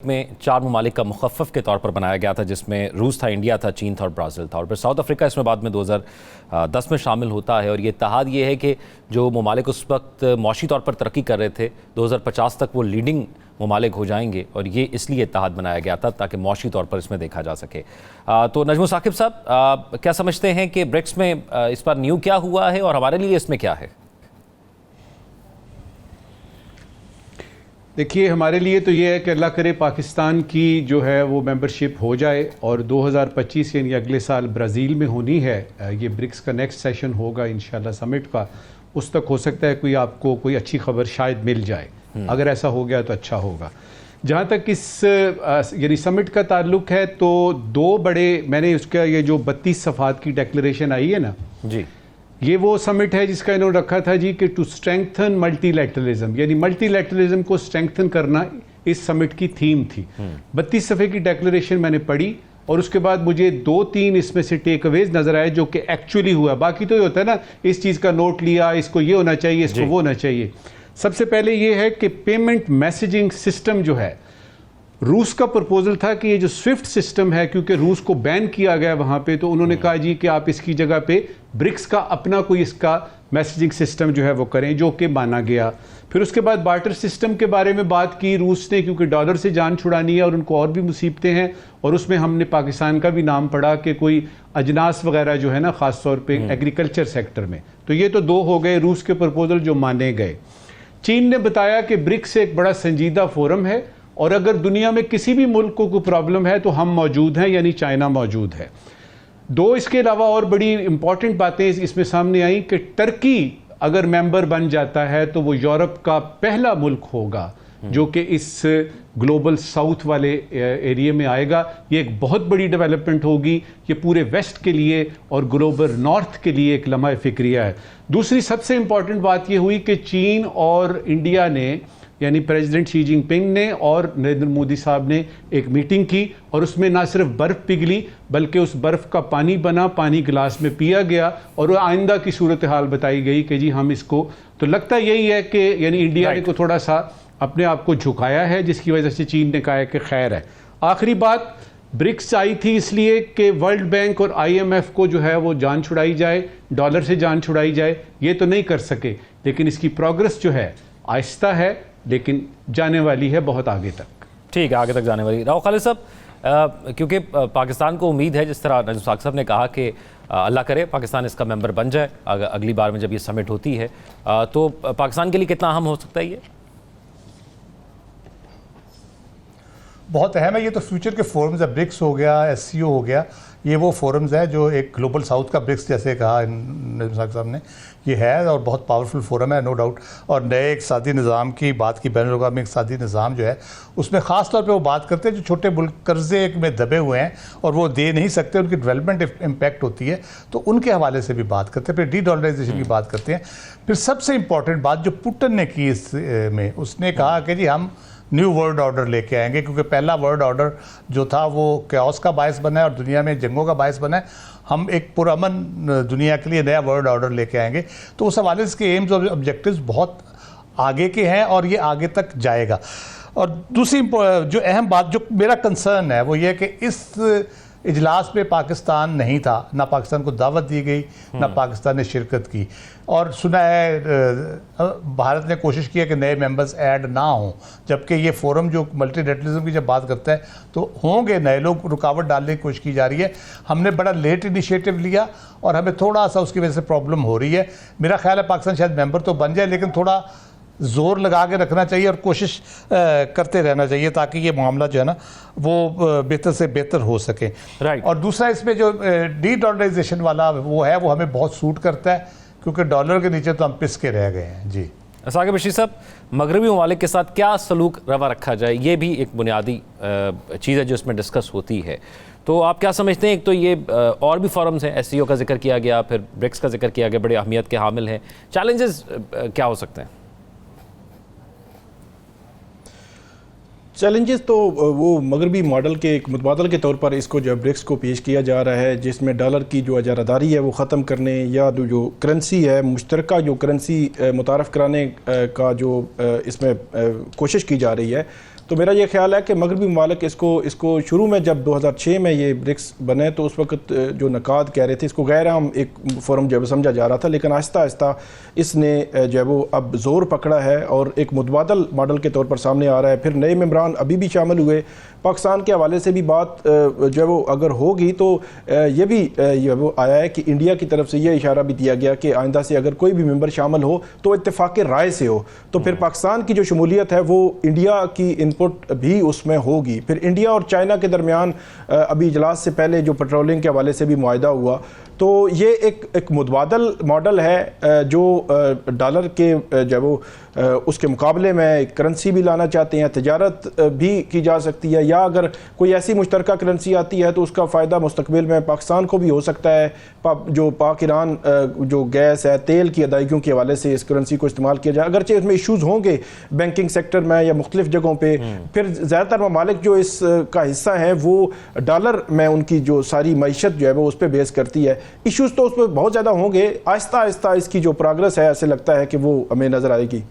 में 4 ममालिक का मुखफ़फ़ के तौर पर बनाया गया था, जिसमें रूस था, इंडिया था, चीन था और ब्राज़ील था। और फिर साउथ अफ्रीका इसमें बाद में 2010 में शामिल होता है। और ये इत्तेहाद ये है कि जो ममालिक उस वक्त मौशी तौर पर तरक्की कर रहे थे, 2050 तक वो लीडिंग ममालिक हो जाएंगे। और ये इसलिए इत्तेहाद बनाया गया था ताकि मौशी तौर पर इसमें देखा जा सके। तो नजमुल साकिब साहब, क्या समझते हैं कि ब्रिक्स में इस बार न्यू क्या हुआ है और हमारे लिए इसमें क्या है? देखिए, हमारे लिए तो ये है कि अल्लाह करे पाकिस्तान की जो है वो मेंबरशिप हो जाए और 2025 यानी अगले साल ब्राज़ील में होनी है। ये ब्रिक्स का नेक्स्ट सेशन होगा इंशाल्लाह समिट का। उस तक हो सकता है आपको कोई अच्छी खबर शायद मिल जाए। अगर ऐसा हो गया तो अच्छा होगा। जहाँ तक इस यानी समिट का ताल्लुक है तो दो बड़े, मैंने उसका ये जो 32 सफ़ात की डिक्लेरेशन आई है ना जी, ये वो समिट है जिसका इन्होंने रखा था जी कि टू स्ट्रेंथन मल्टीलैटरलिज्म, यानी मल्टीलैटरलिज्म को स्ट्रेंथन करना इस समिट की थीम थी। 32 सफ़े की डिक्लेरेशन मैंने पढ़ी और उसके बाद मुझे 2-3 इसमें से टेक अवेज नजर आए जो कि एक्चुअली हुआ। बाकी तो ये होता है ना, इस चीज़ का नोट लिया, इसको ये होना चाहिए, इसको वो होना चाहिए। सबसे पहले ये है कि पेमेंट मैसेजिंग सिस्टम जो है, रूस का प्रपोजल था कि ये जो स्विफ्ट सिस्टम है, क्योंकि रूस को बैन किया गया वहाँ पे, तो उन्होंने कहा जी कि आप इसकी जगह पे ब्रिक्स का अपना कोई इसका मैसेजिंग सिस्टम जो है वो करें, जो कि माना गया। फिर उसके बाद बार्टर सिस्टम के बारे में बात की रूस ने, क्योंकि डॉलर से जान छुड़ानी है और उनको और भी मुसीबतें हैं। और उसमें हमने पाकिस्तान का भी नाम पढ़ा कि कोई अजनास वगैरह जो है ना, ख़ास तौर पर एग्रीकल्चर सेक्टर में। तो ये तो दो हो गए रूस के प्रपोजल जो माने गए। चीन ने बताया कि ब्रिक्स एक बड़ा संजीदा फोरम है और अगर दुनिया में किसी भी मुल्क को कोई प्रॉब्लम है तो हम मौजूद हैं, यानी चाइना मौजूद है। दो इसके अलावा और बड़ी इंपॉर्टेंट बातें इसमें सामने आई कि टर्की अगर मेंबर बन जाता है तो वो यूरोप का पहला मुल्क होगा जो कि इस ग्लोबल साउथ वाले एरिया में आएगा। ये एक बहुत बड़ी डेवलपमेंट होगी, ये पूरे वेस्ट के लिए और ग्लोबल नॉर्थ के लिए एक लम्हा फिक्रिया है। दूसरी सबसे इंपॉर्टेंट बात ये हुई कि चीन और इंडिया ने, यानी प्रेसिडेंट शी जिनपिंग ने और नरेंद्र मोदी साहब ने एक मीटिंग की और उसमें ना सिर्फ बर्फ़ पिघली बल्कि उस बर्फ़ का पानी बना, पानी गिलास में पिया गया और आइंदा की सूरत हाल बताई गई कि जी हम इसको, तो लगता यही है कि यानी इंडिया ने को थोड़ा सा अपने आप को झुकाया है, जिसकी वजह से चीन ने कहा है कि खैर है। आखिरी बात, ब्रिक्स आई थी इसलिए कि वर्ल्ड बैंक और IMF को जो है वो जान छुड़ाई जाए, डॉलर से जान छुड़ाई जाए। ये तो नहीं कर सके, लेकिन इसकी प्रोग्रेस जो है आहिस्ता है, लेकिन जाने वाली है बहुत आगे तक। ठीक है, आगे तक जाने वाली। राव खालिद साहब, क्योंकि पाकिस्तान को उम्मीद है, जिस तरह नजमुल साकिब साहब ने कहा कि अल्लाह करे पाकिस्तान इसका मेंबर बन जाए अगली बार में जब ये समिट होती है, तो पाकिस्तान के लिए कितना अहम हो सकता है ये? बहुत अहम है। ये तो फ्यूचर के फोरम्स है, ब्रिक्स हो गया, SCO हो गया, ये वो फोरम्स है जो एक ग्लोबल साउथ का ब्रिक्स जैसे कहा नजमुल साकिब साहब ने, ये है और बहुत पावरफुल फोरम है, नो डाउट। और नए इक़्तिसादी निज़ाम की बात की, बैनुल अक़वामी इक़्तिसादी निज़ाम जो है उसमें ख़ास तौर पे वो बात करते हैं जो छोटे मुल्क कर्जे में दबे हुए हैं और वो दे नहीं सकते, उनकी डेवलपमेंट इम्पैक्ट होती है, तो उनके हवाले से भी बात करते हैं। फिर डी-डॉलराइजेशन की बात करते हैं। फिर सबसे इंपॉर्टेंट बात जो पुतिन ने की इस में, उसने कहा कि जी हम न्यू वर्ल्ड ऑर्डर लेके आएंगे, क्योंकि पहला वर्ल्ड ऑर्डर जो था वो कैओस का बायस बना है और दुनिया में जंगों का बायस बना है। हम एक पुरअमन दुनिया के लिए नया वर्ल्ड ऑर्डर लेके आएंगे। तो उस हवाले से इसके एम्स और ऑब्जेक्टिव्स बहुत आगे के हैं और ये आगे तक जाएगा। और दूसरी जो अहम बात जो मेरा कंसर्न है वो ये कि इस इजलास में पाकिस्तान नहीं था, ना पाकिस्तान को दावत दी गई, ना पाकिस्तान ने शिरकत की। और सुना है भारत ने कोशिश की है कि नए मेंबर्स ऐड ना हों, जबकि ये फोरम जो मल्टीलैटरलिज्म की जब बात करता है तो होंगे नए लोग, रुकावट डालने की कोशिश की जा रही है। हमने बड़ा लेट इनिशिएटिव लिया और हमें थोड़ा सा उसकी वजह से प्रॉब्लम हो रही है। मेरा ख्याल है पाकिस्तान शायद मेंबर तो बन जाए, लेकिन थोड़ा जोर लगा के रखना चाहिए और कोशिश करते रहना चाहिए ताकि ये मामला जो है ना वो बेहतर से बेहतर हो सके। राइट। और दूसरा इसमें जो डी-डॉलराइजेशन वाला वो है वो हमें बहुत सूट करता है, क्योंकि डॉलर के नीचे तो हम पिस के रह गए हैं। जी साकिब बशीर साहब, मगरबी ममालिक के साथ क्या सलूक रवा रखा जाए, ये भी एक बुनियादी चीज़ है जो इसमें डिस्कस होती है। तो आप क्या समझते हैं? एक तो ये और भी फॉरम्स हैं, SCO का जिक्र किया गया, फिर ब्रिक्स का जिक्र किया गया, बड़े अहमियत के हामिल हैं। चैलेंजेस क्या हो सकते हैं? चैलेंजेस तो वो मगरबी मॉडल के एक मुतबादल के तौर पर इसको जो ब्रिक्स को पेश किया जा रहा है, जिसमें डॉलर की जो अजारादारी है वो ख़त्म करने या जो करेंसी है मुश्तरका जो करेंसी मुतारफ़ कराने का जो इसमें कोशिश की जा रही है, तो मेरा ये ख्याल है कि मगरबी ममालिक इसको शुरू में जब 2006 में ये ब्रिक्स बने तो उस वक्त जो नकाद कह रहे थे इसको गैर आम एक फोरम जो समझा जा रहा था, लेकिन आहिस्ता आहिस्ता इसने जो है वो अब जोर पकड़ा है और एक मुतबादल मॉडल के तौर पर सामने आ रहा है। फिर नए मेंबरान अभी भी शामिल हुए। पाकिस्तान के हवाले से भी बात जो है वो अगर होगी तो ये भी ये वो आया है कि इंडिया की तरफ से ये इशारा भी दिया गया कि आइंदा से अगर कोई भी मेंबर शामिल हो तो इत्तेफाक राय से हो, तो फिर पाकिस्तान की जो शमूलियत है वो इंडिया की इनपुट भी उसमें होगी। फिर इंडिया और चाइना के दरमियान अभी इजलास से पहले जो पेट्रोलिंग के हवाले से भी मुआहिदा हुआ, तो ये एक मुतबादल मॉडल है जो डॉलर के जो वो उसके मुकाबले में करेंसी भी लाना चाहते हैं, तजारत भी की जा सकती है, या अगर कोई ऐसी मुश्तरका करेंसी आती है तो उसका फ़ायदा मुस्तकबिल में पाकिस्तान को भी हो सकता है। जो पाक ईरान जो गैस है, तेल की अदायगियों के हवाले से इस करेंसी को इस्तेमाल किया जाए, अगरचे इसमें इशूज़ होंगे बैंकिंग सेक्टर में या मुख्तलिफ जगहों पर, फिर ज़्यादातर ममालिक जो इसका हिस्सा है वो डॉलर में उनकी जो सारी मईशत जो है वो उस पर बेस करती है। इश्यूज़ तो उस पर बहुत ज़्यादा होंगे। आहिस्ता आहिस्ता इसकी जो प्रोग्रेस है ऐसे लगता है कि वो हमें नज़र आएगी।